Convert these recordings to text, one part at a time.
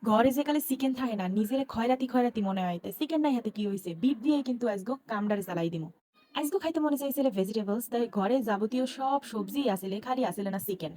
ঘরে যে কালে চিকেন থাকে না নিজের খয়রাতি খয়রাতি মনে হয় চিকেন নাই হাতে কি হয়েছে বিফ দিয়ে কিন্তু আজগো কামডারে চালাই দিমু। আজগো খাইতে মনে চাইছিল ভেজিটেবলস তাই ঘরে যাবতীয় সব সবজি আসলে খালি আসলে না চিকেন।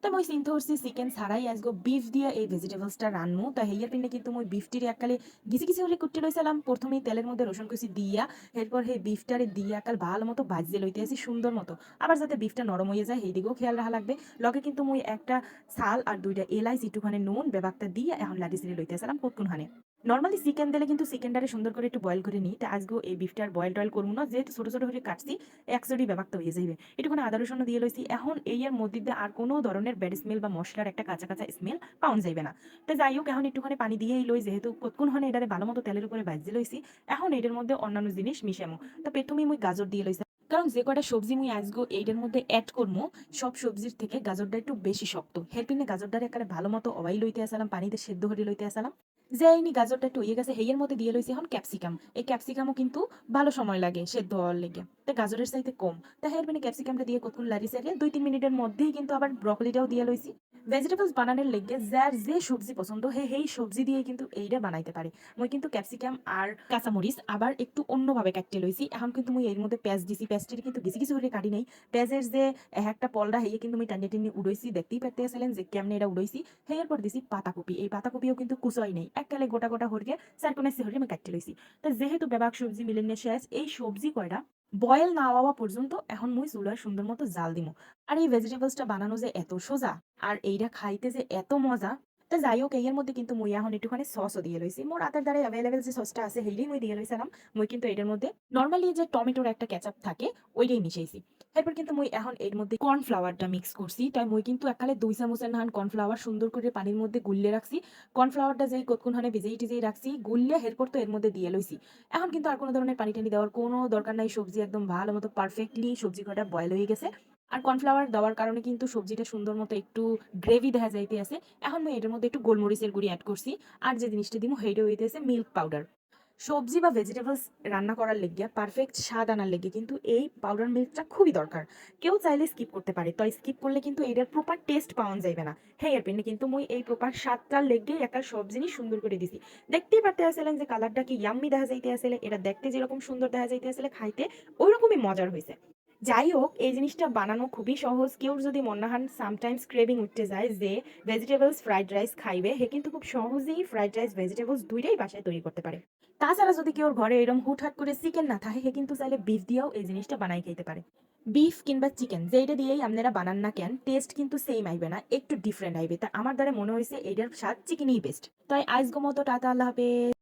তাই মই চিন্তা করছি চিকেন ছাড়াই আজগো বিফ দিয়ে এই ভেজিটেবলসটা রানমু তাই হেয়ার পিনে কিন্তু মই বিফটির এককালে গিসি গিসি করে কুটতে লইছিলাম প্রথমেই তেলের মধ্যে রসুন কুচি দিয়া এরপর হে বিফটারে দিয়ে একাল ভালো মতো ভাজিয়ে লইতে আসি সুন্দর মতো আবার যাতে বিফটা নরম হয়ে যায় সেই দিকেও খেয়াল রাখা লাগবে। লগে কিন্তু মই একটা ছাল আর দুইটা এলাইচ একটুখানি নুন বেবাকটা দিয়ে এখন লাডি সিরি লইতেছিলাম কতক্ষণখানে। নর্মালি চিকেন দিলে কিন্তু চিকেনটারে সুন্দর করে একটু বয়েল করে নিই তা আজকে এই বিফটার বয়েল টয়েল করবো না যেহেতু ছোট ছোট করে কাটছি একচুয়ালি বেবাকটা হয়ে যাইবে একটুখানি আদা রসুন দিয়ে লইছি এখন এই এর মধ্যে দিয়ে আর কোনো ধরনের ব্যাড স্মেল বা মশলার একটা কাঁচা কাঁচা স্মেল পাওয়া যাইবে না। তো যাই হোক এখন একটুখানি পানি দিয়েই লই যেহেতু কতক্ষণখানে এটারে ভালো মতো তেলের উপরে ভাজি লইছি এখন এটার মধ্যে অন্যান্য জিনিস মিশামো। তা প্রথমেই মুই গাজর দিয়ে লইছি কারণ যে কয়টা সবজি মুই আজগো এইটার মধ্যে অ্যাড করবো সব সবজির থেকে গাজরটা একটু বেশি শক্ত হেরপিনে গাজরটারে একেবারে ভালো মতো অবাই লইতে আসালাম পানিতে সেদ্ধ করে লইতে আসালাম। যেইনি গাজরটা একটু ইয়ে গেছে হেয়ের মধ্যে দিয়ে লইছি এখন ক্যাপসিকাম এই ক্যাপসিকামও কিন্তু ভালো সময় লাগে সেদ্ধ হওয়ার লেগে তা গাজরের চাইতে কম তা হেরপিনে ক্যাপসিকামটা দিয়ে কতক্ষণ লাড়ি সারিয়ে 2-3 মিনিটের মধ্যেই কিন্তু আবার ব্রকলিটাও দিয়ে লইছি। ভেজিটেবলস বানানোর লেগে যার যে সবজি পছন্দ সেই সবজি দিয়ে কিন্তু এইটা বানাইতে পারে। মই কিন্তু ক্যাপসিকাম আর কাঁচামরিচ আবার একটু অন্যভাবে কাটতে লইছি এখন কিন্তু মুই এর মধ্যে পেঁয়াজ দিছি পেঁয়াজটির কিন্তু কিছু কিছু করে কাটি নাই। পেঁয়াজের যে একটা পলটা হেয়ে কিন্তু আমি টান্ডে টেনে উড়াইছি দেখতেই পারতেছিলেন যে কেমনে এটা উড়াইছি। হেয়ার পর দিছি পাতাকপি এই পাতাকপিও কিন্তু কুচাই নেই এককালে গোটা গোটা হরকে চারকোনাইছি হরে আমি কাটতে লইছি। তা যেহেতু বেবাক সবজি মিলেন শেষ এই সবজি কয়টা বয়েল না হওয়া পর্যন্ত এখন মুই চুলার সুন্দর মতো জাল দিমু। আর এই ভেজিটেবলসটা বানানো যে এত সোজা আর এইটা খাইতে যে এত মজা। তা যাই হোক এর মধ্যে কিন্তু মুই এখন একটুখানি সসও দিয়ে লইছি মোর হাতের দ্বারা অ্যাভেলেবেল যে সসটা আছে সেইটাই মুই দিয়ে লইছিলাম। মুই কিন্তু এটার মধ্যে নর্মালি যে টমেটোর একটা কেচাপ থাকে ওইটাই মিশাইছি। এরপর কিন্তু মুই এখন এর মধ্যে কর্নফ্লাওয়ারটা মিক্স করছি তাই মুই কিন্তু একালে 2 চামচের নাহান কর্নফ্লাওয়ার সুন্দর করে পানির মধ্যে গুললে রাখছি। কর্নফ্লাওয়ারটা যেই কতক্ষণখানে ভিজেই টিজেই রাখছি গুললে এরপর তো এর মধ্যে দিয়ে লইছি। এখন কিন্তু আর কোনো ধরনের পানি টানি দেওয়ার কোনো দরকার নাই সবজি একদম ভালো মতো পারফেক্টলি সবজি কটা বয়েল হয়ে গেছে। আর কর্নফ্লাওয়ার দেওয়ার কারণে কিন্তু সবজিটা সুন্দর মতো একটু গ্রেভি দেখা যাইতে আছে। এখন আমি এটার মধ্যে একটু গোলমরিচের গুঁড়ি অ্যাড করছি। আর যে জিনিসটা দিব সেইটা হইতেছে মিল্ক পাউডার। সবজি বা ভেজিটেবলস রান্না করার লেগে পারফেক্ট স্বাদ আনার লেগে কিন্তু এই পাউডার মিল্কটা খুবই দরকার। কেউ চাইলে স্কিপ করতে পারে তাই স্কিপ করলে কিন্তু এটার প্রপার টেস্ট পাওয়া যাবে না। হ্যাঁ এর পিনে কিন্তু মুই এই প্রপার স্বাদটার লেগে একটা সব জিনিস সুন্দর করে দিছি। দেখতেই পারতে আসলেন যে কালারটা কি ইয়াম্মি দেখা যাইতে আসলে এটা দেখতে যেরকম সুন্দর দেখা যাইতে আসলে খাইতে ওই রকমই মজার হয়েছে। যাই হোক এই জিনিসটা বানানো খুবই সহজ কেউ যদি মনে হয় সামটাইমস ক্রেভিং উঠতে যায় যে ভেজিটেবলস ফ্রাইড রাইস খাইবে হে কিন্তু খুব সহজেই ফ্রাইড রাইস ভেজিটেবলস দুইটাই বাসায় তৈরি করতে পারে। তাছাড়া যদি কেউ ঘরে এরকম হুটহাট করে চিকেন না থাকে সে কিন্তু চাইলে বিফ দিয়েও এই জিনিসটা বানাই খেতে পারে। বিফ কিংবা চিকেন যেইটা দিয়েই আপনারা বানান না কেন টেস্ট কিন্তু সেম আইবে না একটু ডিফারেন্ট আইবে তা আমার দ্বারা মনে হয়েছে এটার স্বাদ চিকেনই বেস্ট। তাই আজগো মতো টাটা আল্লাহ হাফেজ।